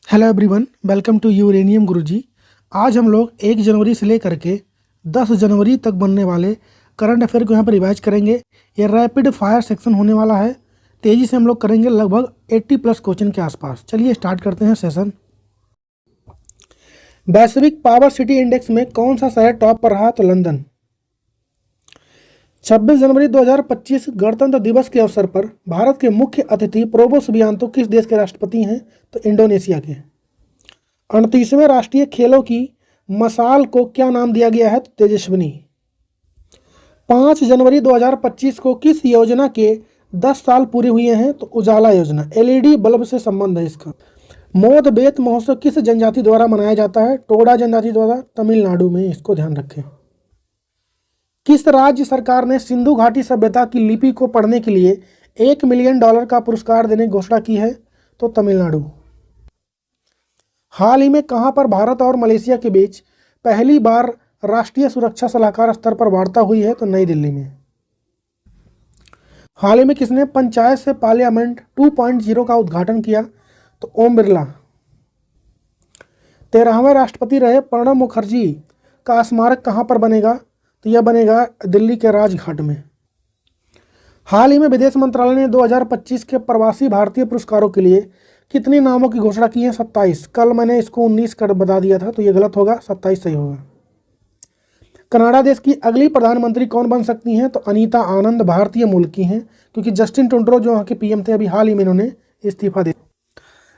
Hello everyone, welcome to Uranium Guruji. आज हम लोग 1 जनवरी से लेकर के 10 जनवरी तक बनने वाले करंट अफेयर को यहाँ पर रिवाइज करेंगे। ये रैपिड फायर सेक्शन होने वाला है। तेज़ी से हम लोग करेंगे, लगभग 80 प्लस क्वेश्चन के आसपास। चलिए स्टार्ट करते हैं सेशन। वैश्विक पावर सिटी इंडेक्स में कौन सा शहर टॉप पर रहा? तो लंदन। 26 जनवरी 2025 गणतंत्र दिवस के अवसर पर भारत के मुख्य अतिथि प्रोबो सुबियांतो किस देश के राष्ट्रपति हैं? तो इंडोनेशिया के। 38वें राष्ट्रीय खेलों की मशाल को क्या नाम दिया गया है? तो तेजस्विनी। 5 जनवरी 2025 को किस योजना के 10 साल पूरे हुए हैं? तो उजाला योजना। एलईडी बल्ब से संबंध है इसका। मोद बेत महोत्सव किस जनजाति द्वारा मनाया जाता है? टोडा जनजाति द्वारा, तमिलनाडु में। इसको ध्यान रखें। किस राज्य सरकार ने सिंधु घाटी सभ्यता की लिपि को पढ़ने के लिए $1 मिलियन का पुरस्कार देने की घोषणा की है? तो तमिलनाडु। हाल ही में कहां पर भारत और मलेशिया के बीच पहली बार राष्ट्रीय सुरक्षा सलाहकार स्तर पर वार्ता हुई है? तो नई दिल्ली में। हाल ही में किसने पंचायत से पार्लियामेंट 2.0 का उद्घाटन किया? तो ओम बिरला। 13वें राष्ट्रपति रहे प्रणब मुखर्जी का स्मारक कहां पर बनेगा? तो यह बनेगा दिल्ली के राजघाट में। हाल ही में विदेश मंत्रालय ने 2025 के प्रवासी भारतीय पुरस्कारों के लिए कितने नामों की घोषणा की है? 27। कल मैंने इसको 19 कर बता दिया था, तो ये गलत होगा, 27 सही होगा। कनाडा देश की अगली प्रधानमंत्री कौन बन सकती हैं? तो अनीता आनंद भारतीय मूल की हैं, क्योंकि जस्टिन ट्रूडो जो वहाँ के पीएम थे, अभी हाल ही में इन्होंने इस्तीफा दे।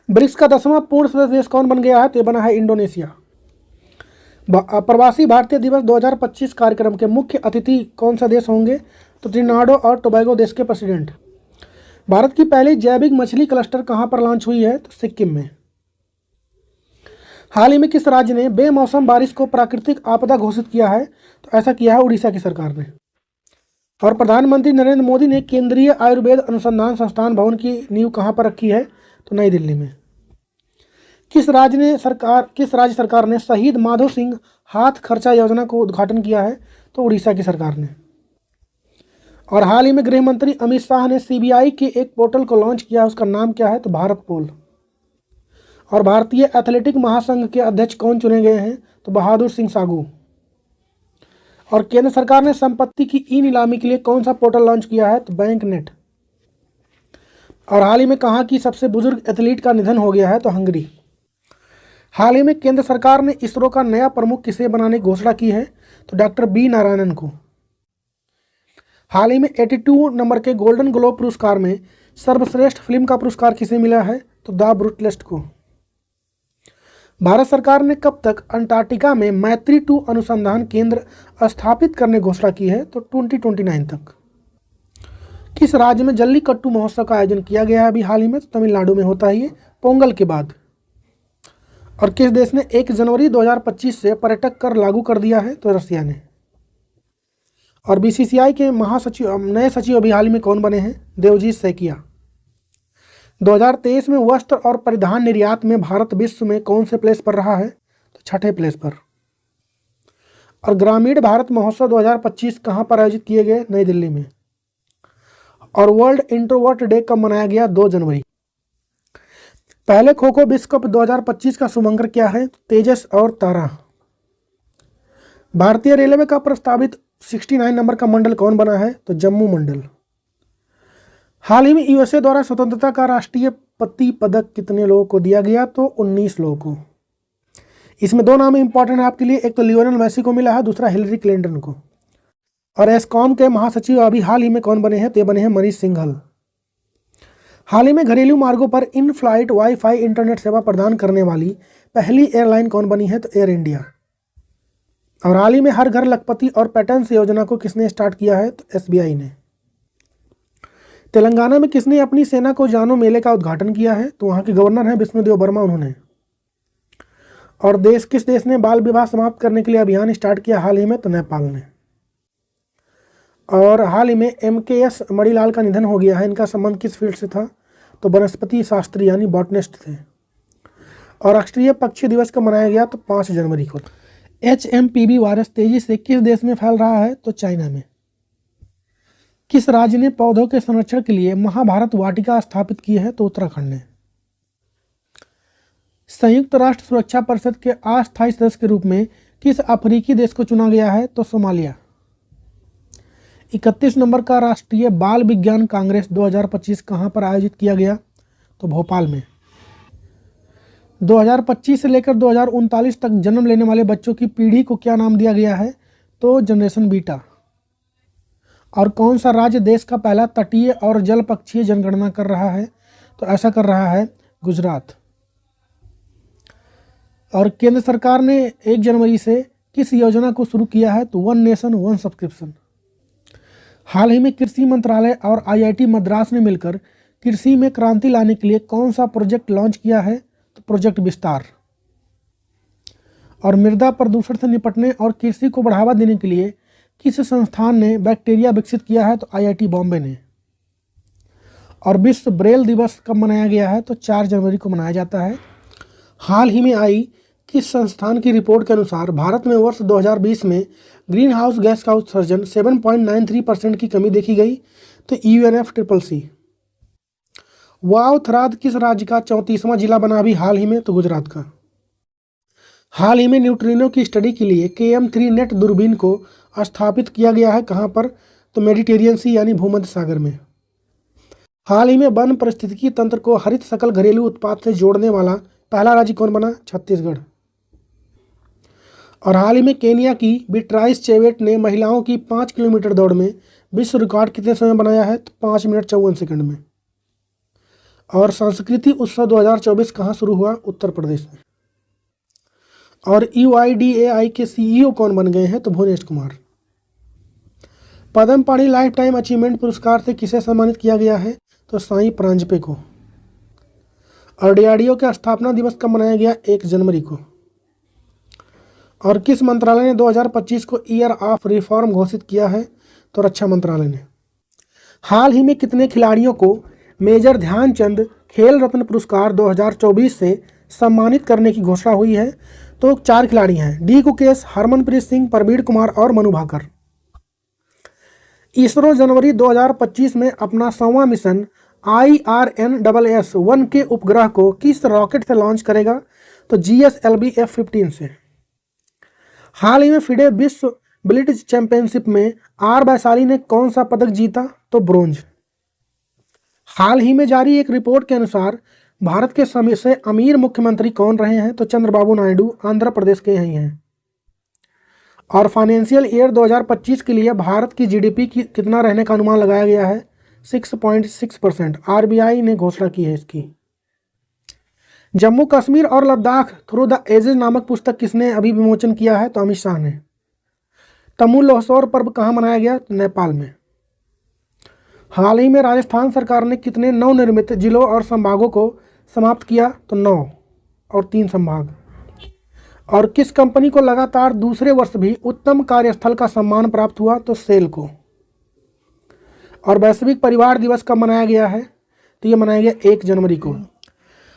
ब्रिक्स का 10वां पूर्ण सदस्य देश कौन बन गया है? तो ये बना है इंडोनेशिया। प्रवासी भारतीय दिवस 2025 कार्यक्रम के मुख्य अतिथि कौन सा देश होंगे? तो त्रिनाडो और टोबैगो देश के प्रेसिडेंट। भारत की पहली जैविक मछली क्लस्टर कहां पर लॉन्च हुई है? तो सिक्किम में। हाल ही में किस राज्य ने बेमौसम बारिश को प्राकृतिक आपदा घोषित किया है? तो ऐसा किया है उड़ीसा की सरकार ने। और प्रधानमंत्री नरेंद्र मोदी ने केंद्रीय आयुर्वेद अनुसंधान संस्थान भवन की नींव कहां पर रखी है? तो नई दिल्ली में। किस राज्य सरकार ने शहीद माधो सिंह हाथ खर्चा योजना को उद्घाटन किया है? तो उड़ीसा की सरकार ने। और हाल ही में गृह मंत्री अमित शाह ने सीबीआई के एक पोर्टल को लॉन्च किया, उसका नाम क्या है? तो भारत पोल। और भारतीय एथलेटिक महासंघ के अध्यक्ष कौन चुने गए हैं? तो बहादुर सिंह सागू। और केंद्र सरकार ने संपत्ति की ई नीलामी के लिए कौन सा पोर्टल लॉन्च किया है? तो बैंक नेट। और हाल ही में कहाँ की सबसे बुजुर्ग एथलीट का निधन हो गया है? तो हंगरी। हाल ही में केंद्र सरकार ने इसरो का नया प्रमुख किसे बनाने की घोषणा की है? तो डॉक्टर बी नारायणन को। हाल ही में 82 नंबर के गोल्डन ग्लोब पुरस्कार में सर्वश्रेष्ठ फिल्म का पुरस्कार किसे मिला है? तो द ब्रूटलिस्ट को। भारत सरकार ने कब तक अंटार्कटिका में मैत्री 2 अनुसंधान केंद्र स्थापित करने की घोषणा की है? तो 2029 तक। किस राज्य में जल्लीकट्टू महोत्सव का आयोजन किया गया है अभी हाल ही में? तो तमिलनाडु में होता है ये, पोंगल के बाद। और किस देश ने 1 जनवरी 2025 से पर्यटक कर लागू कर दिया है? तो रसिया ने। और बीसीसीआई के नए सचिव अभी हाल में कौन बने हैं? देवजीत सैकिया। 2023 में वस्त्र और परिधान निर्यात में भारत विश्व में कौन से प्लेस पर रहा है? तो 6ठे प्लेस पर। और ग्रामीण भारत महोत्सव 2025 कहां पर आयोजित किए गए? नई दिल्ली में। और वर्ल्ड इंट्रोवर्ट डे कब मनाया गया? 2 जनवरी। पहले खो खो विश्व कप 2025 का शुभंकर क्या है? तेजस और तारा। भारतीय रेलवे का प्रस्तावित 69 नंबर का मंडल कौन बना है? तो जम्मू मंडल। हाल ही में यूएसए द्वारा स्वतंत्रता का राष्ट्रीय पदक कितने लोगों को दिया गया? तो 19 लोगों को। इसमें 2 नाम इंपॉर्टेंट है आपके लिए, एक तो लियोनेल मेसी को मिला है, दूसरा हिलरी क्लिंटन को। और एस्कॉम के महासचिव अभी हाल ही में कौन बने हैं? तो ये बने हैं मनीष सिंघल। हाल ही में घरेलू मार्गों पर इन फ्लाइट वाईफाई इंटरनेट सेवा प्रदान करने वाली पहली एयरलाइन कौन बनी है? तो एयर इंडिया। और हाल ही में हर घर लखपति और पैटर्न्स योजना को किसने स्टार्ट किया है? तो एसबीआई ने। तेलंगाना में किसने अपनी सेना को जानो मेले का उद्घाटन किया है? तो वहाँ के गवर्नर हैं विष्णुदेव वर्मा, उन्होंने। और किस देश ने बाल विवाह समाप्त करने के लिए अभियान स्टार्ट किया हाल ही में? तो नेपाल ने। और हाल ही में MKS मणिलाल का निधन हो गया है। इनका संबंध किस फील्ड से था? तो वनस्पति शास्त्री यानी बॉटनिस्ट थे। और राष्ट्रीय पक्षी दिवस कब मनाया गया? तो 5 जनवरी को। HMPV वायरस तेजी से किस देश में फैल रहा है? तो चाइना में। किस राज्य ने पौधों के संरक्षण के लिए महाभारत वाटिका स्थापित की है? तो उत्तराखंड ने। संयुक्त राष्ट्र सुरक्षा परिषद के अस्थायी सदस्य के रूप में किस अफ्रीकी देश को चुना गया है? तो सोमालिया। 31 नंबर का राष्ट्रीय बाल विज्ञान कांग्रेस 2025 कहाँ पर आयोजित किया गया? तो भोपाल में। 2025 से लेकर 2039 तक जन्म लेने वाले बच्चों की पीढ़ी को क्या नाम दिया गया है? तो जनरेशन बीटा। और कौन सा राज्य देश का पहला तटीय और जल पक्षीय जनगणना कर रहा है? तो ऐसा कर रहा है गुजरात। और केंद्र सरकार ने 1 जनवरी से किस योजना को शुरू किया है? तो वन नेशन वन सब्सक्रिप्शन। हाल ही में कृषि मंत्रालय और IIT मद्रास ने मिलकर कृषि में क्रांति लाने के लिए कौन सा प्रोजेक्ट लॉन्च किया है? तो प्रोजेक्ट विस्तार। और मृदा प्रदूषण से निपटने और कृषि को बढ़ावा देने के लिए किस संस्थान ने बैक्टीरिया विकसित किया है? तो IIT बॉम्बे ने। और विश्व ब्रेल दिवस कब मनाया गया है? तो 4 जनवरी को मनाया जाता है। हाल ही में आई किस संस्थान की रिपोर्ट के अनुसार भारत में वर्ष 2020 में ग्रीन हाउस गैस का उत्सर्जन 7.93% की कमी देखी गई? तो UNFCCC। वाव थराद किस राज्य का 34वां जिला बना अभी हाल ही में? तो गुजरात का। हाल ही में न्यूट्रिनो की स्टडी के लिए KM3 नेट दूरबीन को स्थापित किया गया है कहाँ पर? तो मेडिटेरियन सी यानी भूमध्य सागर में। हाल ही में वन पारिस्थितिकी तंत्र को हरित सकल घरेलू उत्पाद से जोड़ने वाला पहला राज्य कौन बना? छत्तीसगढ़। और हाल ही में केनिया की बीट्राइस चेवेट ने महिलाओं की 5 किलोमीटर दौड़ में विश्व रिकॉर्ड कितने समय बनाया है? तो 5 मिनट 54 सेकंड में। और संस्कृति उत्सव 2024 कहाँ शुरू हुआ? उत्तर प्रदेश में। और UIDAI के CEO कौन बन गए हैं? तो भुवनेश कुमार। पद्म पाणि लाइफ टाइम अचीवमेंट पुरस्कार से किसे सम्मानित किया गया है? तो साईं परांजपे को। और DRDO का स्थापना दिवस कब मनाया गया? 1 जनवरी को। और किस मंत्रालय ने 2025 को ईयर ऑफ रिफॉर्म घोषित किया है? तो रक्षा मंत्रालय ने। हाल ही में कितने खिलाड़ियों को मेजर ध्यानचंद खेल रत्न पुरस्कार 2024 से सम्मानित करने की घोषणा हुई है? तो 4 खिलाड़ी हैं, D गुकेश, हरमनप्रीत सिंह, प्रवीण कुमार और मनु भाकर। इसरो जनवरी 2025 में अपना 100वां मिशन IRNSS-1 के उपग्रह को किस रॉकेट से लॉन्च करेगा? तो GSLV F-15 से। हाल ही में फिडे विश्व ब्लिट्ज चैंपियनशिप में R वैशाली ने कौन सा पदक जीता? तो ब्रोंज। हाल ही में जारी एक रिपोर्ट के अनुसार भारत के सबसे अमीर मुख्यमंत्री कौन रहे हैं? तो चंद्रबाबू नायडू आंध्र प्रदेश के ही हैं। और फाइनेंशियल ईयर 2025 के लिए भारत की GDP की कितना रहने का अनुमान लगाया गया है? 6.6%। RBI ने घोषणा की है इसकी। जम्मू कश्मीर और लद्दाख थ्रू द एजेस नामक पुस्तक किसने अभी विमोचन किया है? तो अमित शाह ने। तमु लोहसौर पर्व कहाँ मनाया गया? तो नेपाल में। हाल ही में राजस्थान सरकार ने कितने नवनिर्मित जिलों और संभागों को समाप्त किया? तो 9 और 3 संभाग। और किस कंपनी को लगातार दूसरे वर्ष भी उत्तम कार्यस्थल का सम्मान प्राप्त हुआ? तो सेल को। और वैश्विक परिवार दिवस कब मनाया गया है? तो ये मनाया गया 1 जनवरी को।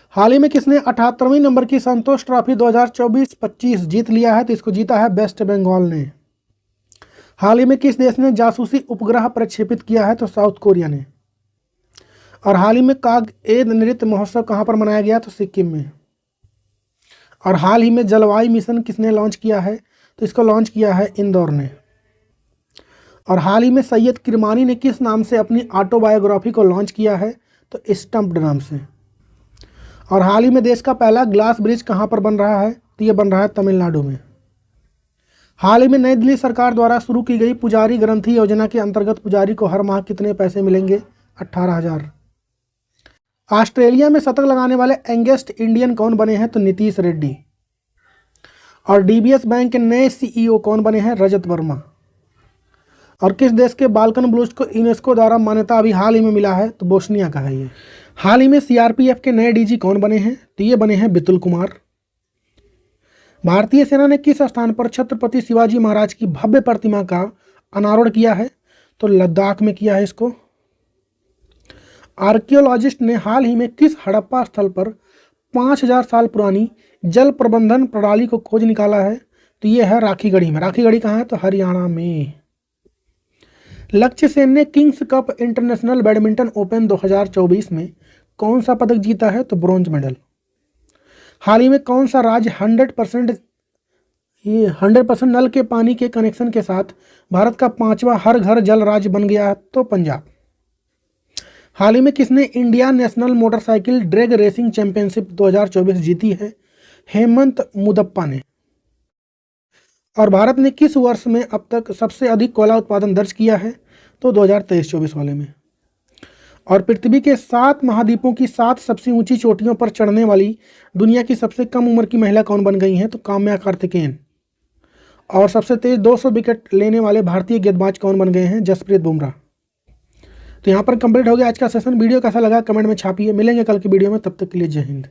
हाल ही में किसने 78वें नंबर की संतोष ट्रॉफी 2024-25 जीत लिया है? तो इसको जीता है वेस्ट बंगाल ने। हाल ही में किस देश ने जासूसी उपग्रह प्रक्षेपित किया है? तो साउथ कोरिया ने। और हाल ही में काग एद नृत्य महोत्सव कहाँ पर मनाया गया? तो सिक्किम में। और हाल ही में जलवायु मिशन किसने लॉन्च किया है? तो इसको लॉन्च किया है इंदौर ने। और हाल ही में सैयद किरमानी ने किस नाम से अपनी ऑटोबायोग्राफी को लॉन्च किया है? तो स्टम्प्ड नाम से। और हाल ही में देश का पहला ग्लास ब्रिज कहाँ पर बन रहा है? तो ये बन रहा है तमिलनाडु में। हाल ही में नई दिल्ली सरकार द्वारा शुरू की गई पुजारी ग्रंथि योजना के अंतर्गत पुजारी को हर माह कितने पैसे मिलेंगे? 18,000। ऑस्ट्रेलिया में शतक लगाने वाले यंगेस्ट इंडियन कौन बने हैं? तो नीतीश रेड्डी। और DBS बैंक के नए CEO कौन बने हैं? रजत वर्मा। और किस देश के बाल्कन ब्लूज को यूनेस्को द्वारा मान्यता अभी हाल ही में मिला है? तो बोस्निया का है ये। हाल ही में CRPF के नए DG कौन बने हैं? तो ये बने हैं बितुल कुमार। भारतीय सेना ने किस स्थान पर छत्रपति शिवाजी महाराज की भव्य प्रतिमा का अनावरण किया है? तो लद्दाख में किया है इसको। आर्कियोलॉजिस्ट ने हाल ही में किस हड़प्पा स्थल पर 5000 साल पुरानी जल प्रबंधन प्रणाली को खोज निकाला है? तो ये है राखीगढ़ी में। राखीगढ़ी कहाँ है? तो हरियाणा में। लक्ष्य सेन ने Kings cup international badminton open 2024 में कौन सा पदक जीता है? तो ब्रॉन्ज मेडल। हाल ही में कौन सा राज्य 100% नल के पानी के कनेक्शन के साथ भारत का 5वां हर घर जल राज्य बन गया है? तो पंजाब। हाल ही में किसने India national motorcycle drag racing championship 2024 जीती है? हेमंत मुदप्पा ने। और भारत ने किस वर्ष में अब तक सबसे अधिक कोयला उत्पादन दर्ज किया है? तो 2023-24 वाले में। और पृथ्वी के 7 महाद्वीपों की 7 सबसे ऊंची चोटियों पर चढ़ने वाली दुनिया की सबसे कम उम्र की महिला कौन बन गई हैं? तो काम्या कार्तिकेयन। और सबसे तेज 200 विकेट लेने वाले भारतीय गेंदबाज कौन बन गए हैं? जसप्रीत बुमराह। तो यहाँ पर कंप्लीट हो गया आज का सेशन। वीडियो कैसा लगा कमेंट में छापिए। मिलेंगे कल की वीडियो में, तब तक के लिए जय हिंद।